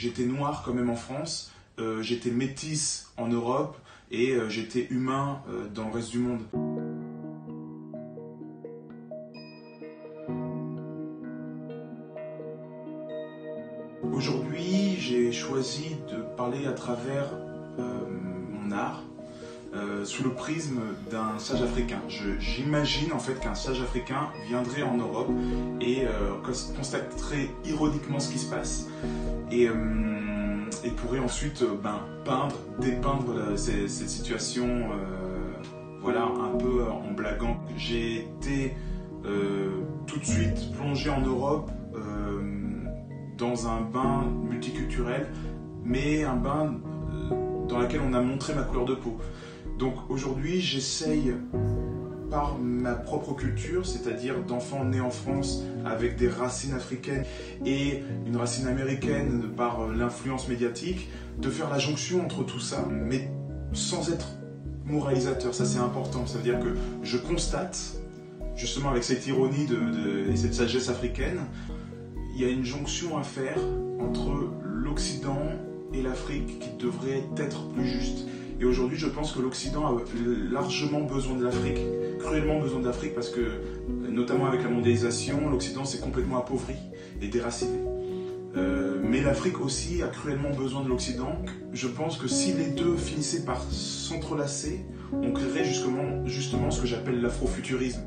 j'étais noir quand même en France, j'étais métisse en Europe et j'étais humain dans le reste du monde. Aujourd'hui, j'ai choisi de parler à travers mon art sous le prisme d'un sage africain. J'imagine en fait qu'un sage africain viendrait en Europe et constaterait ironiquement ce qui se passe et pourrait ensuite peindre, dépeindre cette situation voilà, un peu en blaguant. J'ai été tout de suite plongé en Europe dans un bain multiculturel, mais un bain dans lequel on a montré ma couleur de peau. Donc aujourd'hui, j'essaye par ma propre culture, c'est-à-dire d'enfants nés en France avec des racines africaines et une racine américaine par l'influence médiatique, de faire la jonction entre tout ça, mais sans être moralisateur. Ça c'est important, ça veut dire que je constate, justement avec cette ironie et cette sagesse africaine, il y a une jonction à faire entre l'Occident et l'Afrique qui devrait être plus juste. Et aujourd'hui, je pense que l'Occident a largement besoin de l'Afrique, cruellement besoin de l'Afrique, parce que, notamment avec la mondialisation, l'Occident s'est complètement appauvri et déraciné. Mais l'Afrique aussi a cruellement besoin de l'Occident. Je pense que si les deux finissaient par s'entrelacer, on créerait justement ce que j'appelle l'afrofuturisme.